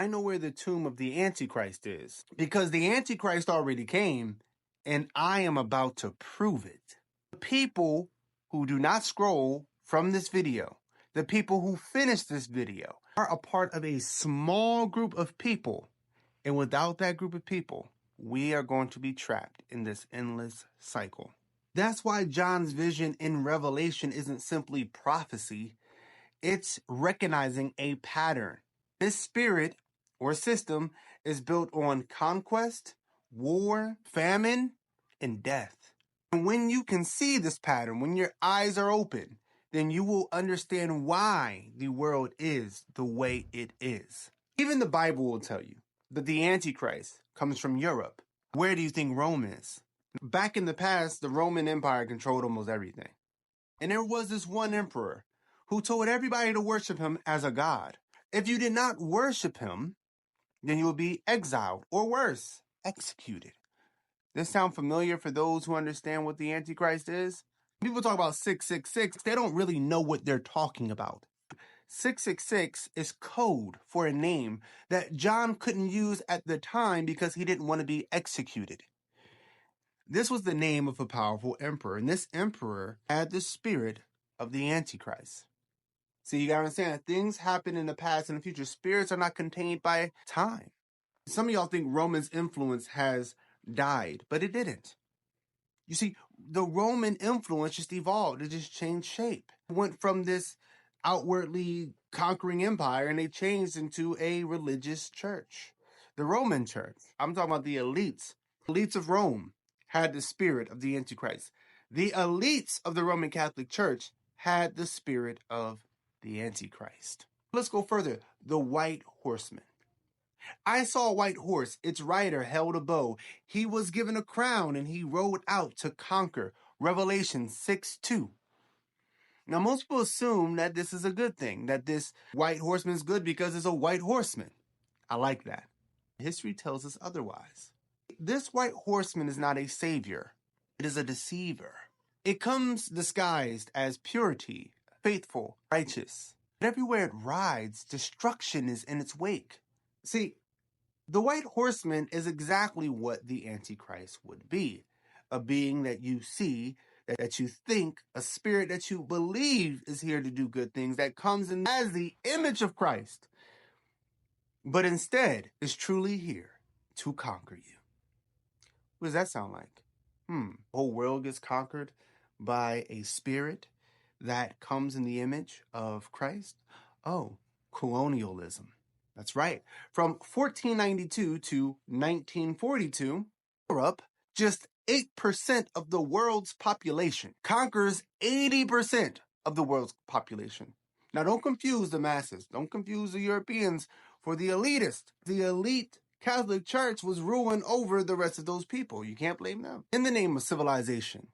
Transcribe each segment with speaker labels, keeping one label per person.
Speaker 1: I know where the tomb of the Antichrist is, because the Antichrist already came, and I am about to prove it. The people who do not scroll from this video, the people who finish this video, are a part of a small group of people, and without that group of people, we are going to be trapped in this endless cycle. That's why John's vision in Revelation isn't simply prophecy, it's recognizing a pattern. This spirit or system is built on conquest, war, famine, and death. And when you can see this pattern, when your eyes are open, then you will understand why the world is the way it is. Even the Bible will tell you that the Antichrist comes from Europe. Where do you think Rome is? Back in the past, the Roman Empire controlled almost everything. And there was this one emperor who told everybody to worship him as a god. If you did not worship him, then you will be exiled, or worse, executed. This sound familiar for those who understand what the Antichrist is? People talk about 666, they don't really know what they're talking about. 666 is code for a name that John couldn't use at the time because he didn't want to be executed. This was the name of a powerful emperor, and this emperor had the spirit of the Antichrist. So you gotta understand that things happen in the past and the future. Spirits are not contained by time. Some of y'all think Roman's influence has died, but it didn't. You see, the Roman influence just evolved. It just changed shape. It went from this outwardly conquering empire and they changed into a religious church. The Roman church, I'm talking about the elites of Rome, had the spirit of the Antichrist. The elites of the Roman Catholic Church had the spirit of the Antichrist. Let's go further. The white horseman. I saw a white horse. Its rider held a bow. He was given a crown and he rode out to conquer. Revelation 6:2. Now, most people assume that this is a good thing, that this white horseman is good because it's a white horseman. I like that. History tells us otherwise. This white horseman is not a savior. It is a deceiver. It comes disguised as purity, faithful, righteous. But everywhere it rides, destruction is in its wake. See, the white horseman is exactly what the Antichrist would be. A being that you see, that you think, a spirit that you believe is here to do good things, that comes in as the image of Christ, but instead is truly here to conquer you. What does that sound like? The whole world gets conquered by a spirit that comes in the image of Christ? Oh, colonialism. That's right. From 1492 to 1942, Europe, just 8% of the world's population, conquers 80% of the world's population. Now, don't confuse the masses. Don't confuse the Europeans for the elitist. The elite Catholic Church was ruling over the rest of those people. You can't blame them. In the name of civilization,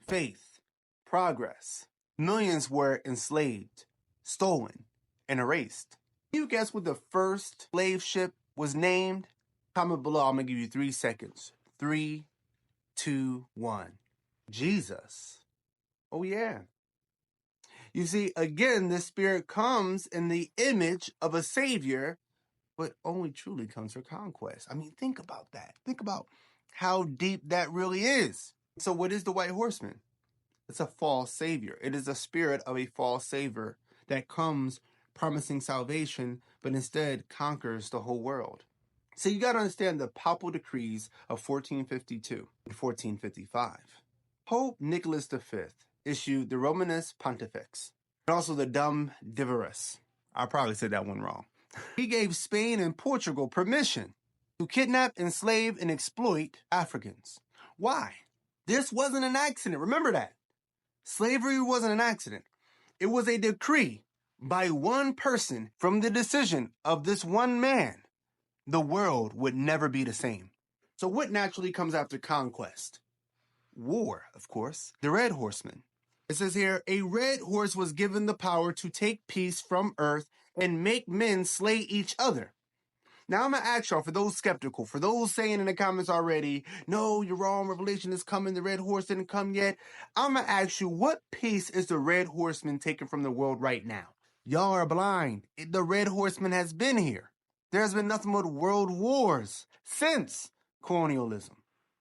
Speaker 1: faith, progress, millions were enslaved, stolen, and erased. Can you guess what the first slave ship was named? Comment below. I'm going to give you 3 seconds. 3, 2, 1. Jesus. Oh, yeah. You see, again, this spirit comes in the image of a savior, but only truly comes for conquest. I mean, think about that. Think about how deep that really is. So what is the white horseman? It's a false savior. It is a spirit of a false savior that comes promising salvation, but instead conquers the whole world. So you got to understand the papal decrees of 1452 and 1455. Pope Nicholas V issued the Romanus Pontifex, and also the Dum Divorce. I probably said that one wrong. He gave Spain and Portugal permission to kidnap, enslave, and exploit Africans. Why? This wasn't an accident. Remember that. Slavery wasn't an accident. It was a decree by one person from the decision of this one man. The world would never be the same. So what naturally comes after conquest? War, of course. The red horseman. It says here, a red horse was given the power to take peace from earth and make men slay each other. Now I'm going to ask y'all, for those skeptical, for those saying in the comments already, no, you're wrong, Revelation is coming, the red horse didn't come yet. I'm going to ask you, what peace is the red horseman taking from the world right now? Y'all are blind. The red horseman has been here. There has been nothing but world wars since colonialism.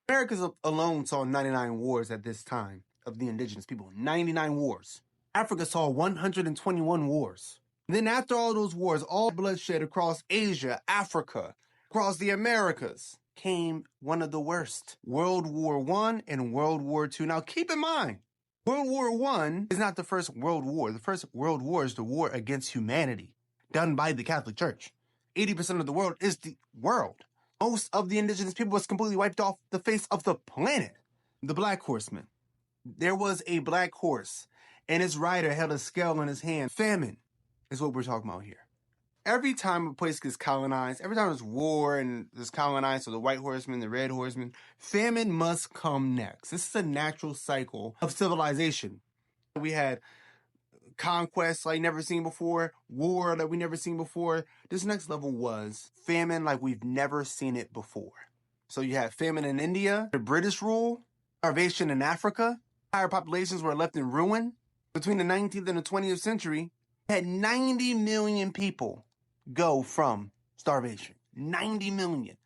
Speaker 1: America alone saw 99 wars at this time of the indigenous people. 99 wars. Africa saw 121 wars. Then after all those wars, all bloodshed across Asia, Africa, across the Americas, came one of the worst. World War I and World War II. Now keep in mind, World War I is not the first world war. The first world war is the war against humanity, done by the Catholic Church. 80% of the world is the world. Most of the indigenous people was completely wiped off the face of the planet. The Black Horseman. There was a black horse, and its rider held a scale in his hand. Famine is what we're talking about here. Every time a place gets colonized, every time there's war and there's colonized, so the white horseman, the red horseman, famine must come next. This is a natural cycle of civilization. We had conquest like never seen before, war that we never seen before. This next level was famine like we've never seen it before. So you had famine in India, the British rule, starvation in Africa, entire populations were left in ruin. Between the 19th and the 20th century, you had 90 million people go from starvation. 90 million.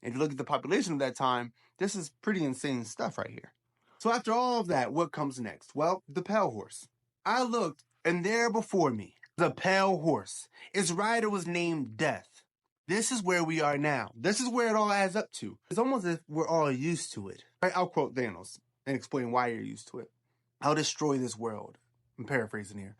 Speaker 1: If you look at the population of that time, this is pretty insane stuff right here. So after all of that, what comes next? Well, the pale horse. I looked, and there before me, the pale horse. Its rider was named Death. This is where we are now. This is where it all adds up to. It's almost as if we're all used to it. I'll quote Thanos and explain why you're used to it. I'll destroy this world. I'm paraphrasing here.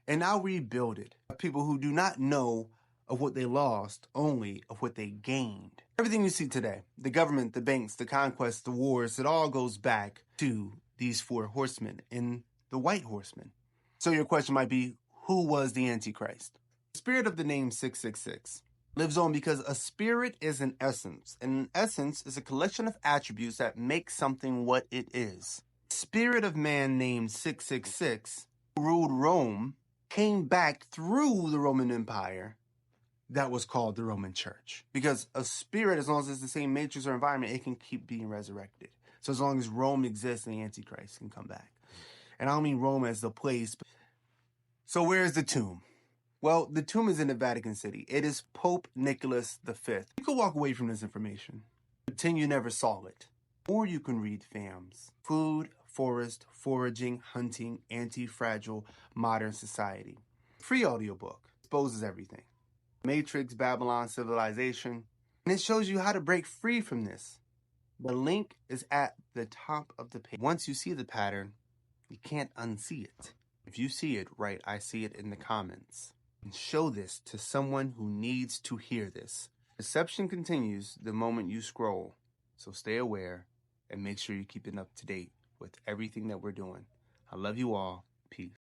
Speaker 1: And I'll rebuild it. People who do not know of what they lost, only of what they gained. Everything you see today, the government, the banks, the conquest, the wars, it all goes back to these four horsemen and the white horsemen. So your question might be, who was the Antichrist? The spirit of the name 666 lives on because a spirit is an essence, and an essence is a collection of attributes that make something what it is. The spirit of man named 666, who ruled Rome, came back through the Roman Empire. That was called the Roman Church. Because a spirit, as long as it's the same matrix or environment, it can keep being resurrected. So as long as Rome exists, the Antichrist can come back. And I don't mean Rome as the place. So where is the tomb? Well, the tomb is in the Vatican City. It is Pope Nicholas V. You can walk away from this information. Pretend you never saw it. Or you can read FAMS. Food, Forest, Foraging, Hunting, Anti-Fragile, Modern Society. Free audiobook. Exposes everything. Matrix, Babylon, Civilization. And it shows you how to break free from this. The link is at the top of the page. Once you see the pattern, you can't unsee it. If you see it, write, I see it in the comments. And show this to someone who needs to hear this. Deception continues the moment you scroll. So stay aware and make sure you keep it up to date with everything that we're doing. I love you all. Peace.